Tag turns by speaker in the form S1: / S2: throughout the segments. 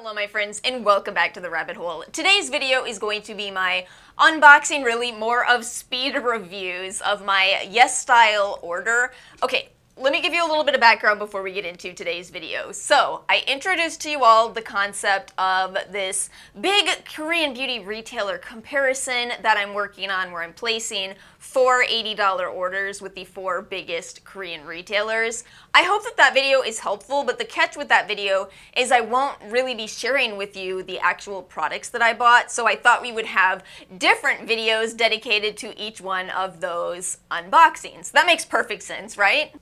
S1: Hello my friends and welcome back to the rabbit hole. Today's video is going to be my unboxing, really more of speed reviews of my Yesstyle order. Okay, let me give you a little bit of background before we get into today's video. So, I introduced to you all the concept of this big Korean beauty retailer comparison that I'm working on where I'm placing 4 $80 orders with the 4 biggest Korean retailers. I hope that that video is helpful, but the catch with that video is I won't really be sharing with you the actual products that I bought, so I thought we would have different videos dedicated to each one of those unboxings. That makes perfect sense, right?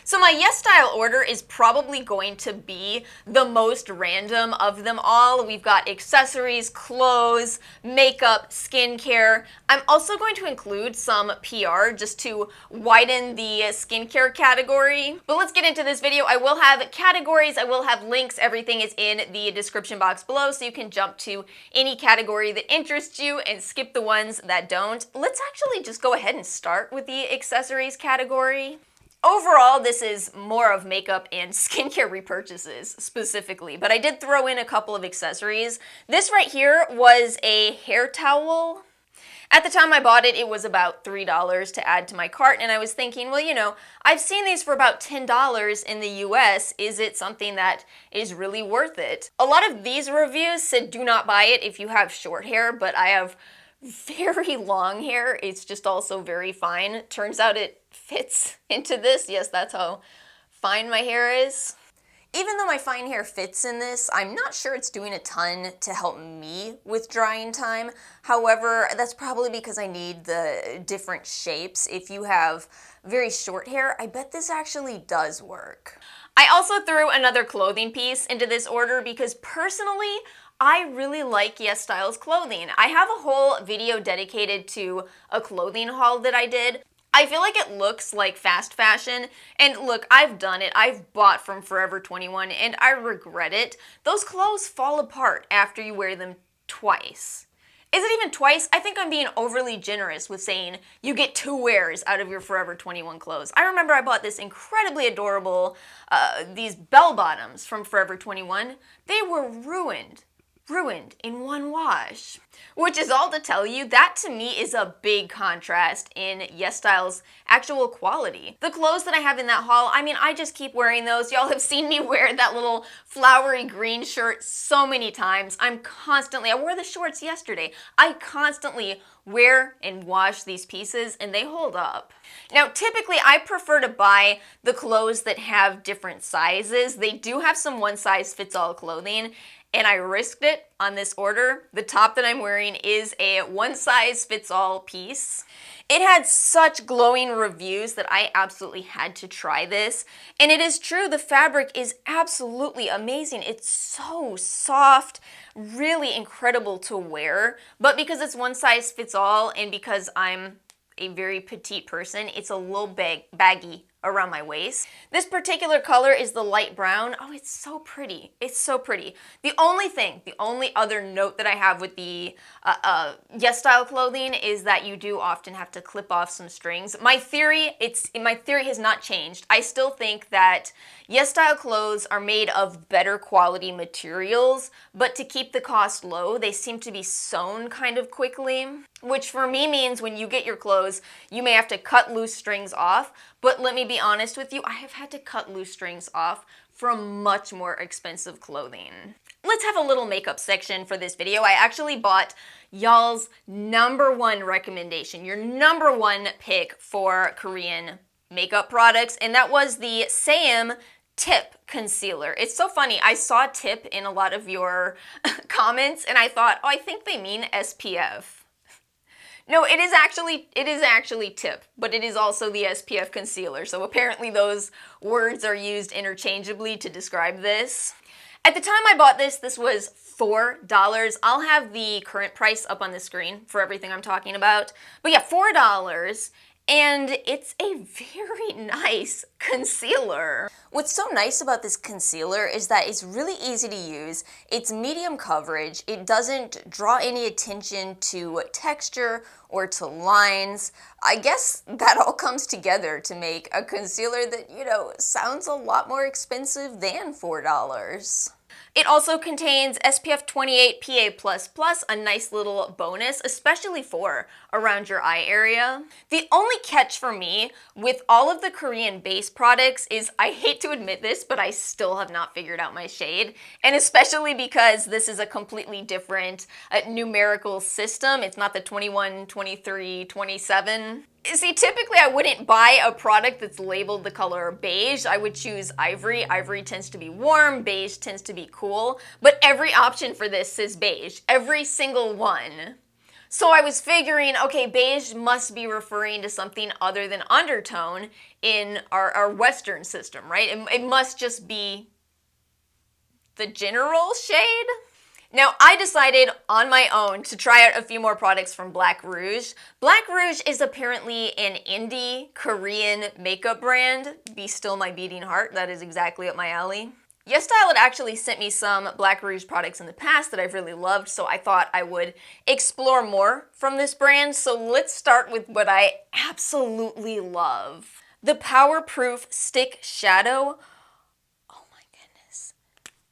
S1: So my Yesstyle order is probably going to be the most random of them all. We've got accessories, clothes, makeup, skincare. I'm also going to include some PR just to widen the skincare category. But let's get into this video. I will have categories, I will have links, everything is in the description box below so you can jump to any category that interests you and skip the ones that don't. Let's actually just go ahead and start with the accessories category. Overall, this is more of makeup and skincare repurchases specifically, but I did throw in a couple of accessories. This right here was a hair towel. At the time I bought it, it was about $3 to add to my cart, and I was thinking, well, you know, I've seen these for about $10 in the US. Is it something that is really worth it? A lot of these reviews said do not buy it if you have short hair, but I have very long hair. It's just also very fine. Turns out it fits into this. Yes, that's how fine my hair is. Even though my fine hair fits in this, I'm not sure it's doing a ton to help me with drying time. However, that's probably because I need the different shapes. If you have very short hair, I bet this actually does work. I also threw another clothing piece into this order because personally, I really like Yesstyle's clothing. I have a whole video dedicated to a clothing haul that I did. I feel like it looks like fast fashion, and look, I've done it. I've bought from Forever 21, and I regret it. Those clothes fall apart after you wear them twice. Is it even twice? I think I'm being overly generous with saying you get 2 wears out of your Forever 21 clothes. I remember I bought this incredibly adorable, these bell bottoms from Forever 21. They were ruined in 1 wash. Which is all to tell you, that to me is a big contrast in Yesstyle's actual quality. The clothes that I have in that haul, I mean, I just keep wearing those. Y'all have seen me wear that little flowery green shirt so many times. I wore the shorts yesterday. I constantly wear and wash these pieces and they hold up. Now, typically I prefer to buy the clothes that have different sizes. They do have some one-size-fits-all clothing, and I risked it on this order. The top that I'm wearing is a one-size-fits-all piece. It had such glowing reviews that I absolutely had to try this. And it is true, the fabric is absolutely amazing. It's so soft, really incredible to wear. But because it's one-size-fits-all and because I'm a very petite person, it's a little baggy around my waist. This particular color is the light brown. Oh, it's so pretty. It's so pretty. The only other note that I have with the Yesstyle clothing is that you do often have to clip off some strings. My theory has not changed. I still think that Yesstyle clothes are made of better quality materials, but to keep the cost low, they seem to be sewn kind of quickly, which for me means when you get your clothes, you may have to cut loose strings off. But let me be honest with you, I have had to cut loose strings off from much more expensive clothing. Let's have a little makeup section for this video. I actually bought y'all's #1 recommendation, your #1 pick for Korean makeup products, and that was the Saem Tip Concealer. It's so funny, I saw tip in a lot of your comments and I thought, oh, I think they mean SPF. No, it is actually tip, but it is also the SPF concealer, so apparently those words are used interchangeably to describe this. At the time I bought this, this was $4. I'll have the current price up on the screen for everything I'm talking about. But yeah, $4. And it's a very nice concealer. What's so nice about this concealer is that it's really easy to use, it's medium coverage, it doesn't draw any attention to texture or to lines. I guess that all comes together to make a concealer that, you know, sounds a lot more expensive than $4. It also contains SPF 28 PA++, a nice little bonus, especially for around your eye area. The only catch for me with all of the Korean base products is, I hate to admit this, but I still have not figured out my shade, and especially because this is a completely different numerical system. It's not the 21, 23, 27. See, typically I wouldn't buy a product that's labeled the color beige. I would choose ivory. Ivory tends to be warm, beige tends to be cool, but every option for this is beige. Every single one. So I was figuring, okay, beige must be referring to something other than undertone in our Western system, right? It must just be the general shade. Now, I decided on my own to try out a few more products from Black Rouge. Black Rouge is apparently an indie Korean makeup brand. Be still my beating heart, that is exactly up my alley. Yesstyle had actually sent me some Black Rouge products in the past that I've really loved, so I thought I would explore more from this brand. So let's start with what I absolutely love. The Powerproof Stick Shadow.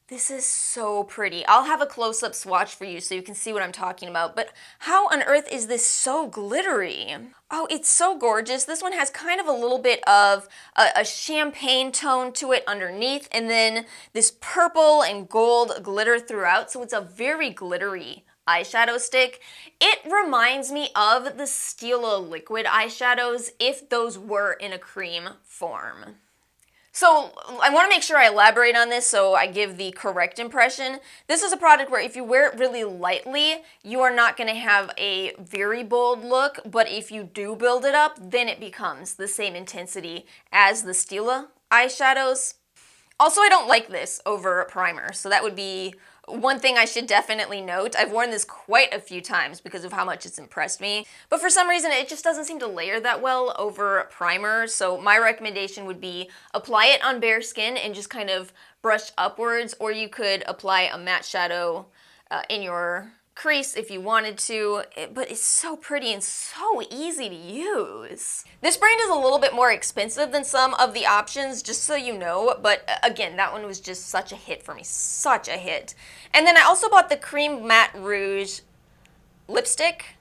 S1: This is so pretty. I'll have a close-up swatch for you so you can see what I'm talking about, but how on earth is this so glittery? Oh, it's so gorgeous. This one has kind of a little bit of a champagne tone to it underneath, and then this purple and gold glitter throughout, so it's a very glittery eyeshadow stick. It reminds me of the Stila liquid eyeshadows if those were in a cream form. So I want to make sure I elaborate on this so I give the correct impression. This is a product where if you wear it really lightly, you are not going to have a very bold look, but if you do build it up, then it becomes the same intensity as the Stila eyeshadows. Also, I don't like this over a primer, so that would be one thing I should definitely note. I've worn this quite a few times because of how much it's impressed me, but for some reason it just doesn't seem to layer that well over primer, so my recommendation would be apply it on bare skin and just kind of brush upwards, or you could apply a matte shadow in your crease if you wanted to, but it's so pretty and so easy to use. This brand is a little bit more expensive than some of the options, just so you know, but again, that one was just such a hit for me, such a hit. And then I also bought the Cream Matte Rouge lipstick.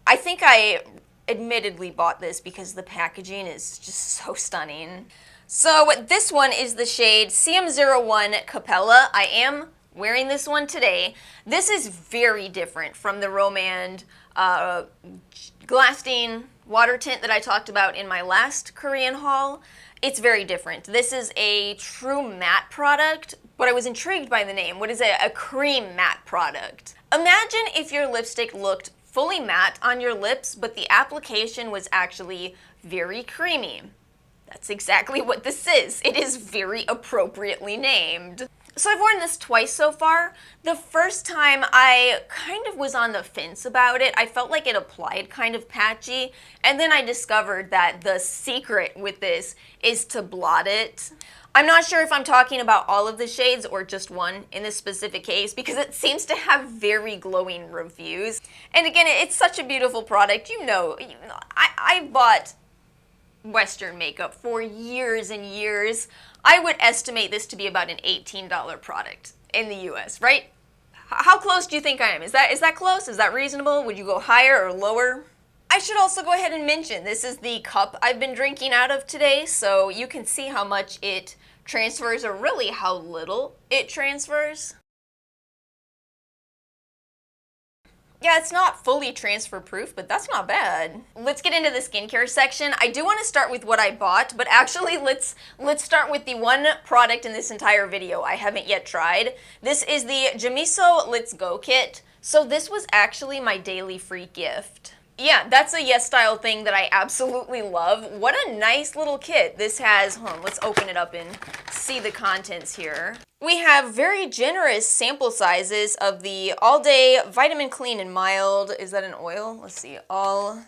S1: I think I admittedly bought this because the packaging is just so stunning. So this one is the shade CM01 Capella. I am wearing this one today. This is very different from the Romand Glasting water tint that I talked about in my last Korean haul. It's very different. This is a true matte product, but I was intrigued by the name. What is a cream matte product? Imagine if your lipstick looked fully matte on your lips, but the application was actually very creamy. That's exactly what this is. It is very appropriately named. So I've worn this twice so far. The first time I kind of was on the fence about it. I felt like it applied kind of patchy, and then I discovered that the secret with this is to blot it. I'm not sure if I'm talking about all of the shades or just one in this specific case because it seems to have very glowing reviews. And again, it's such a beautiful product. You know, I bought Western makeup for years and years. I would estimate this to be about an $18 product in the US, right? How close do you think I am? Is that close? Is that reasonable? Would you go higher or lower? I should also go ahead and mention this is the cup I've been drinking out of today, so you can see how much it transfers, or really how little it transfers. Yeah, it's not fully transfer proof, but that's not bad. Let's get into the skincare section. I do want to start with what I bought, but actually let's start with the one product in this entire video I haven't yet tried. This is the Jamiso Let's Go kit. So this was actually my daily free gift. Yeah, that's a Yesstyle thing that I absolutely love. What a nice little kit. This has, hold on, let's open it up and see the contents here. We have very generous sample sizes of the All Day Vitamin Clean and Mild. Is that an oil? Let's see. All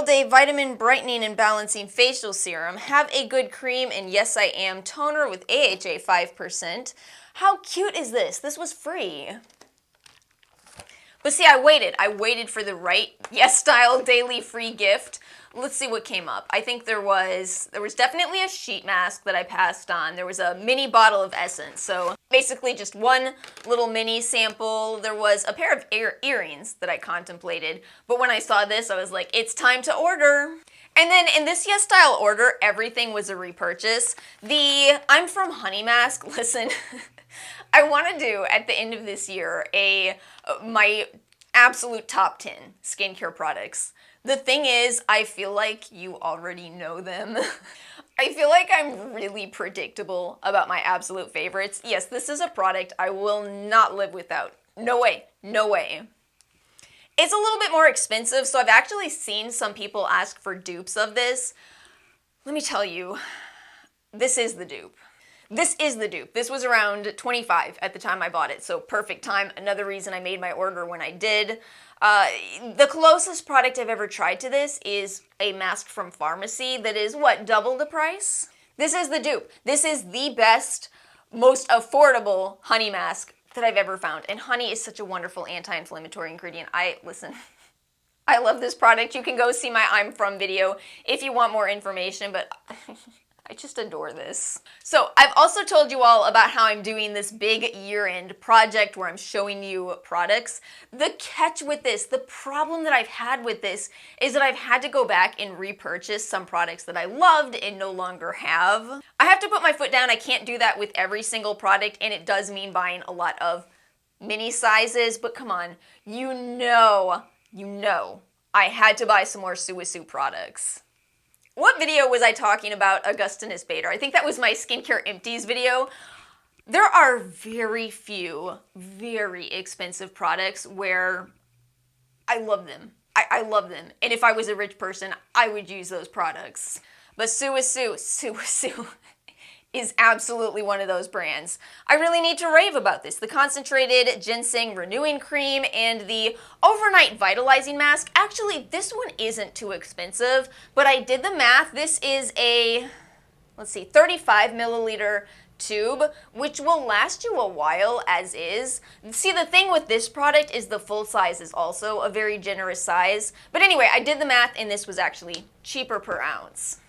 S1: Day Vitamin Brightening and Balancing Facial Serum. Have a Good Cream and Yes I Am Toner with AHA 5%. How cute is this? This was free. But see, I waited for the right Yesstyle daily free gift. Let's see what came up. I think there was definitely a sheet mask that I passed on. There was a mini bottle of Essence. So basically just one little mini sample. There was a pair of earrings that I contemplated. But when I saw this, I was like, it's time to order. And then in this Yesstyle order, everything was a repurchase. The I'm from Honey mask, listen, I want to do at the end of this year my absolute top 10 skincare products. The thing is, I feel like you already know them. I feel like I'm really predictable about my absolute favorites. Yes, this is a product I will not live without. No way, no way. It's a little bit more expensive, so I've actually seen some people ask for dupes of this. Let me tell you, this is the dupe. This is the dupe. This was around $25 at the time I bought it, so perfect time. Another reason I made my order when I did. The closest product I've ever tried to this is a mask from pharmacy that is, what, double the price? This is the dupe. This is the best, most affordable honey mask that I've ever found. And honey is such a wonderful anti-inflammatory ingredient. Listen, I love this product. You can go see my I'm From video if you want more information, but I just adore this. So I've also told you all about how I'm doing this big year-end project where I'm showing you products. The catch with this, the problem that I've had with this is that I've had to go back and repurchase some products that I loved and no longer have. I have to put my foot down. I can't do that with every single product, and it does mean buying a lot of mini sizes, but come on, you know, I had to buy some more Suisu products. What video was I talking about Augustinus Bader? I think that was my skincare empties video. There are very few, very expensive products where I love them. I love them. And if I was a rich person, I would use those products. But Suisu is absolutely one of those brands. I really need to rave about this. The concentrated ginseng renewing cream and the overnight vitalizing mask. Actually, this one isn't too expensive, but I did the math. This is a, let's see, 35 milliliter tube, which will last you a while as is. See, the thing with this product is the full size is also a very generous size. But anyway, I did the math and this was actually cheaper per ounce.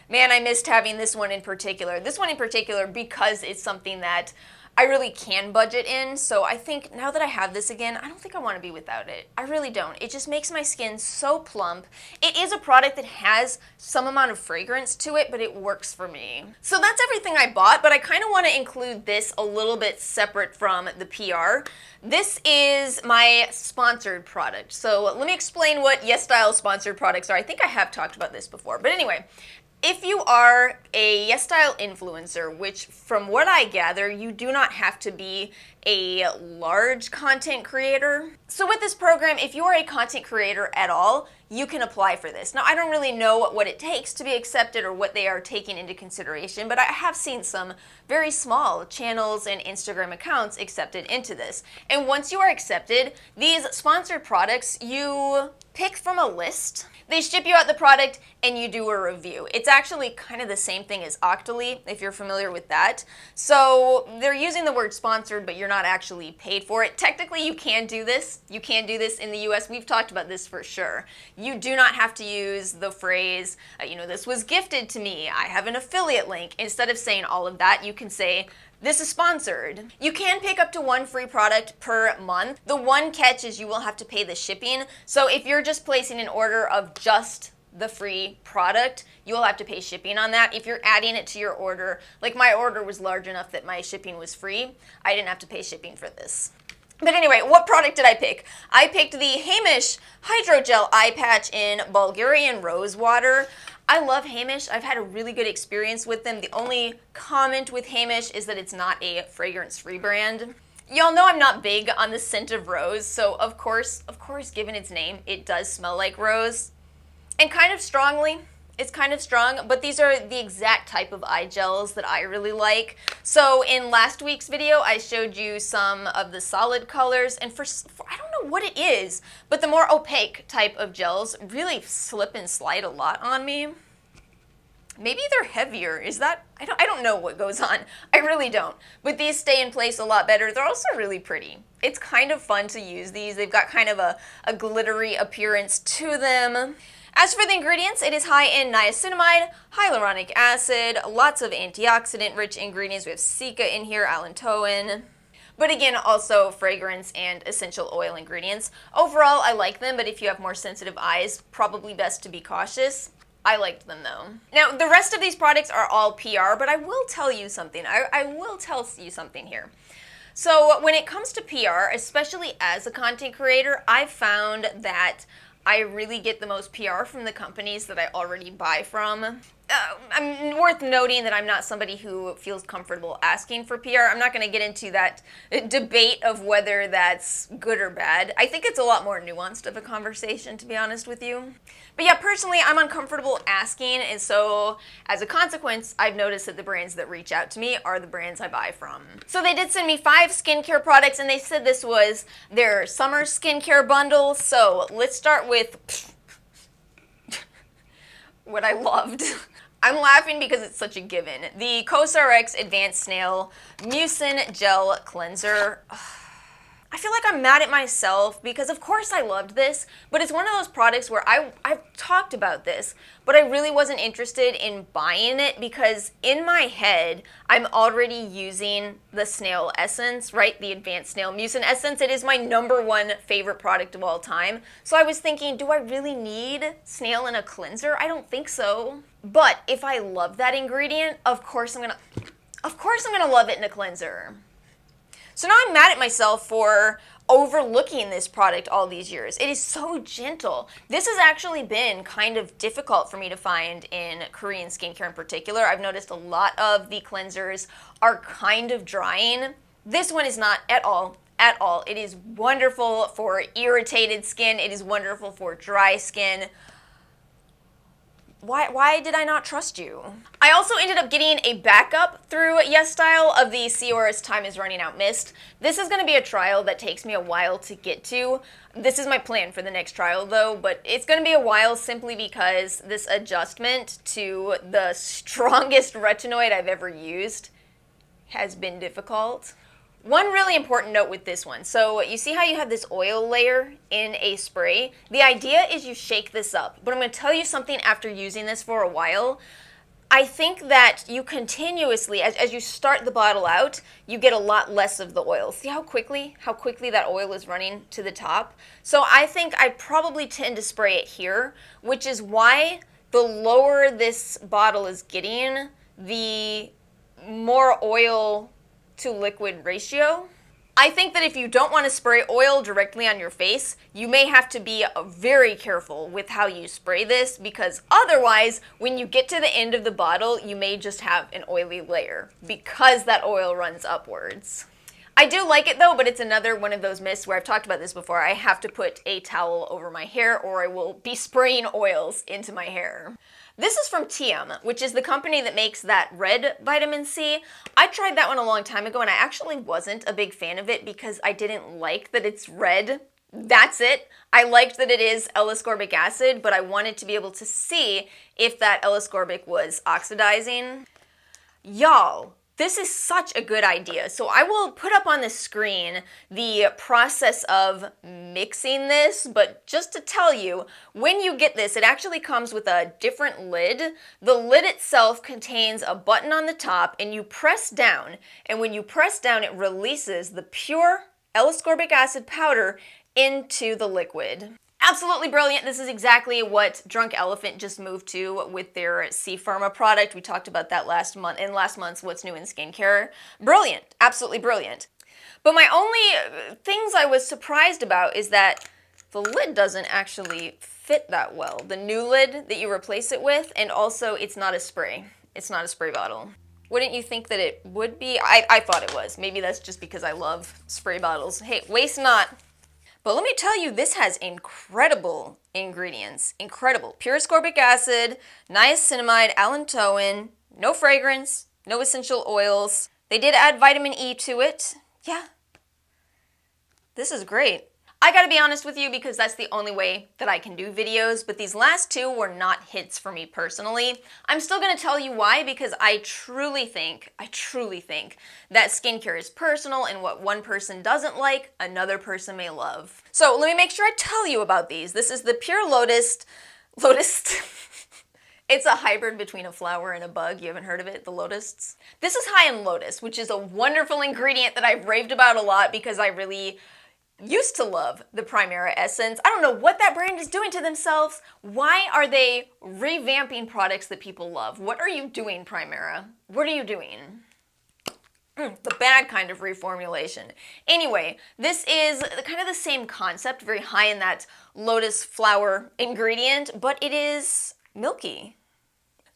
S1: Man, I missed having this one in particular. This one in particular because it's something that I really can budget in. So I think now that I have this again, I don't think I want to be without it. I really don't. It just makes my skin so plump. It is a product that has some amount of fragrance to it, but it works for me. So that's everything I bought, but I kind of want to include this a little bit separate from the PR. This is my sponsored product. So let me explain what Yesstyle sponsored products are. I think I have talked about this before, but anyway. If you are a Yesstyle influencer, which from what I gather, you do not have to be a large content creator. So with this program, if you are a content creator at all, you can apply for this. Now, I don't really know what it takes to be accepted or what they are taking into consideration, but I have seen some very small channels and Instagram accounts accepted into this. And once you are accepted, these sponsored products, you pick from a list. They ship you out the product and you do a review. It's actually kind of the same thing as Octoly, if you're familiar with that. So they're using the word sponsored, but you're not actually paid for it. Technically, you can do this. You can do this in the US. We've talked about this for sure. You do not have to use the phrase, this was gifted to me. I have an affiliate link. Instead of saying all of that, you can say, this is sponsored. You can pick up to one free product per month. The one catch is you will have to pay the shipping. So if you're just placing an order of just the free product, you will have to pay shipping on that. If you're adding it to your order, like my order was large enough that my shipping was free, I didn't have to pay shipping for this. But anyway, what product did I pick? I picked the Hamish Hydrogel Eye Patch in Bulgarian Rose Water. I love Hamish. I've had a really good experience with them. The only comment with Hamish is that it's not a fragrance-free brand. Y'all know I'm not big on the scent of rose, so of course, given its name, it does smell like rose. And kind of strongly. It's kind of strong, but these are the exact type of eye gels that I really like. So in last week's video, I showed you some of the solid colors, and for I don't know what it is, but the more opaque type of gels really slip and slide a lot on me. Maybe they're heavier. Is that, I don't know what goes on. I really don't. But these stay in place a lot better. They're also really pretty. It's kind of fun to use these. They've got kind of a glittery appearance to them. As for the ingredients, it is high in niacinamide, hyaluronic acid, lots of antioxidant-rich ingredients. We have cica in here, allantoin. But again, also fragrance and essential oil ingredients. Overall, I like them, but if you have more sensitive eyes, probably best to be cautious. I liked them though. Now, the rest of these products are all PR, but I will tell you something. I will tell you something here. So when it comes to PR, especially as a content creator, I've found that I really get the most PR from the companies that I already buy from. I'm worth noting that I'm not somebody who feels comfortable asking for PR. I'm not going to get into that debate of whether that's good or bad. I think it's a lot more nuanced of a conversation, to be honest with you. But yeah, personally, I'm uncomfortable asking, and so as a consequence, I've noticed that the brands that reach out to me are the brands I buy from. So they did send me 5 skincare products, and they said this was their summer skincare bundle. So let's start with what I loved. I'm laughing because it's such a given. The COSRX Advanced Snail Mucin Gel Cleanser. I feel like I'm mad at myself because of course I loved this, but it's one of those products where I've talked about this, but I really wasn't interested in buying it because in my head, I'm already using the snail essence, right? The Advanced Snail Mucin Essence. It is my #1 favorite product of all time. So I was thinking, do I really need snail in a cleanser? I don't think so. But if I love that ingredient, of course I'm gonna love it in a cleanser. So now I'm mad at myself for overlooking this product all these years. It is so gentle. This has actually been kind of difficult for me to find in Korean skincare in particular. I've noticed a lot of the cleansers are kind of drying. This one is not at all. At all. It is wonderful for irritated skin. It is wonderful for dry skin. Why did I not trust you? I also ended up getting a backup through Yesstyle of the Seora's Time is Running Out Mist. This is going to be a trial that takes me a while to get to. This is my plan for the next trial though, but it's going to be a while simply because this adjustment to the strongest retinoid I've ever used has been difficult. One really important note with this one. So you see how you have this oil layer in a spray? The idea is you shake this up. But I'm going to tell you something after using this for a while. I think that you continuously, as you start the bottle out, you get a lot less of the oil. See how quickly that oil is running to the top? So I think I probably tend to spray it here, which is why the lower this bottle is getting, the more oil to liquid ratio. I think that if you don't want to spray oil directly on your face, you may have to be very careful with how you spray this because otherwise, when you get to the end of the bottle, you may just have an oily layer because that oil runs upwards. I do like it though, but it's another one of those mists where I've talked about this before. I have to put a towel over my hair or I will be spraying oils into my hair. This is from Saem, which is the company that makes that red vitamin C. I tried that one a long time ago and I actually wasn't a big fan of it because I didn't like that it's red. That's it. I liked that it is L-ascorbic acid, but I wanted to be able to see if that L-ascorbic was oxidizing. Y'all, this is such a good idea. So I will put up on the screen the process of mixing this, but just to tell you, when you get this, it actually comes with a different lid. The lid itself contains a button on the top and you press down, and when you press down, it releases the pure L-ascorbic acid powder into the liquid. Absolutely brilliant. This is exactly what Drunk Elephant just moved to with their C Pharma product. We talked about that last month in last month's What's New in Skincare. Brilliant. Absolutely brilliant. But my only things I was surprised about is that the lid doesn't actually fit that well. The new lid that you replace it with, and also it's not a spray. It's not a spray bottle. Wouldn't you think that it would be? I thought it was. Maybe that's just because I love spray bottles. Hey, waste not. But let me tell you, this has incredible ingredients. Incredible. Pure ascorbic acid, niacinamide, allantoin, no fragrance, no essential oils. They did add vitamin E to it. Yeah. This is great. I gotta be honest with you because that's the only way that I can do videos, but these last two were not hits for me personally. I'm still gonna tell you why, because I truly think that skincare is personal, and what one person doesn't like, another person may love. So let me make sure I tell you about these. This is the Pure Lotus. It's a hybrid between a flower and a bug. You haven't heard of it? The lotusts? This is high in lotus, which is a wonderful ingredient that I've raved about a lot because I really used to love the Primera Essence. I don't know what that brand is doing to themselves. Why are they revamping products that people love? What are you doing, Primera? What are you doing? The bad kind of reformulation. Anyway, this is kind of the same concept, very high in that lotus flower ingredient, but it is milky.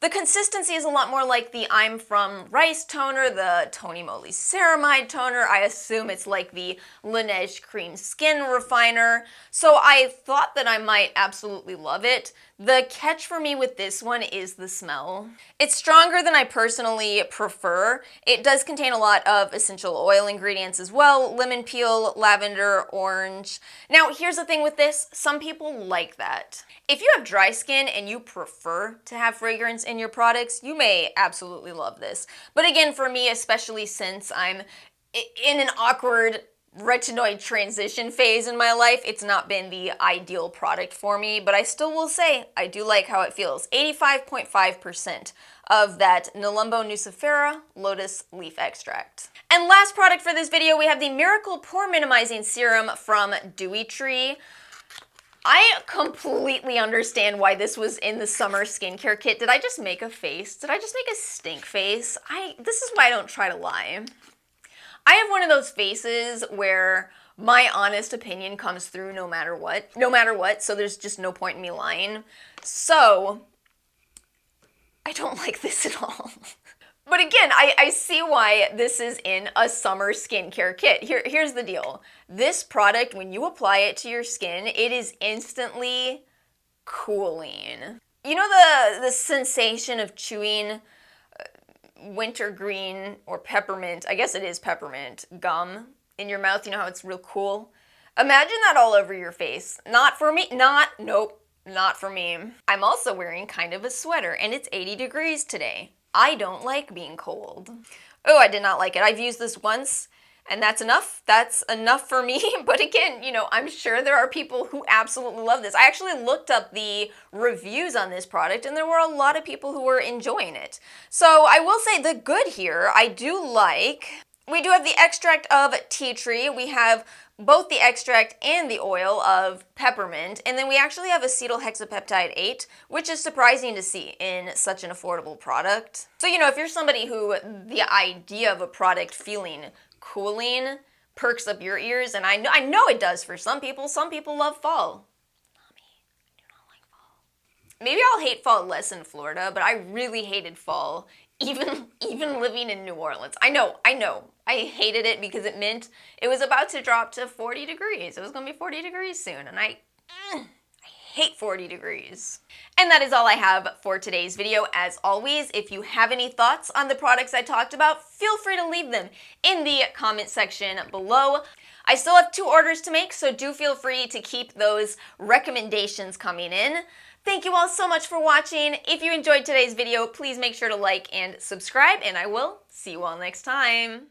S1: The consistency is a lot more like the I'm From Rice toner, the Tony Moly Ceramide toner. I assume it's like the Laneige Cream Skin Refiner. So I thought that I might absolutely love it. The catch for me with this one is the smell. It's stronger than I personally prefer. It does contain a lot of essential oil ingredients as well, lemon peel, lavender, orange. Now, here's the thing with this. Some people like that. If you have dry skin and you prefer to have fragrance in your products, you may absolutely love this. But again, for me, especially since I'm in an awkward retinoid transition phase in my life, it's not been the ideal product for me, but I still will say I do like how it feels. 85.5% of that Nelumbo nucifera lotus leaf extract. And last product for this video, we have the Miracle Pore Minimizing Serum from Dewy Tree. I completely understand why this was in the summer skincare kit. Did I just make a face? Did I just make a stink face? This is why I don't try to lie. I have one of those faces where my honest opinion comes through no matter what, so there's just no point in me lying. So, I don't like this at all. But again, I see why this is in a summer skincare kit. Here's the deal. This product, when you apply it to your skin, it is instantly cooling. You know the sensation of chewing wintergreen or peppermint, I guess it is peppermint, gum in your mouth? You know how it's real cool? Imagine that all over your face. Not for me. Nope, not for me. I'm also wearing kind of a sweater, and it's 80 degrees today. I don't like being cold. Oh, I did not like it. I've used this once, and that's enough. That's enough for me. But again, you know, I'm sure there are people who absolutely love this. I actually looked up the reviews on this product, and there were a lot of people who were enjoying it. So I will say the good here, I do like. We do have the extract of tea tree. We have both the extract and the oil of peppermint, and then we actually have acetyl hexapeptide 8, which is surprising to see in such an affordable product. So, you know, if you're somebody who the idea of a product feeling cooling perks up your ears, and I know it does for some people. Some people love fall. Not me. I do not like fall. Maybe I'll hate fall less in Florida, but I really hated fall, even living in New Orleans. I know. I hated it because it meant it was about to drop to 40 degrees. It was going to be 40 degrees soon, and I hate 40 degrees. And that is all I have for today's video. As always, if you have any thoughts on the products I talked about, feel free to leave them in the comment section below. I still have 2 orders to make, so do feel free to keep those recommendations coming in. Thank you all so much for watching. If you enjoyed today's video, please make sure to like and subscribe, and I will see you all next time.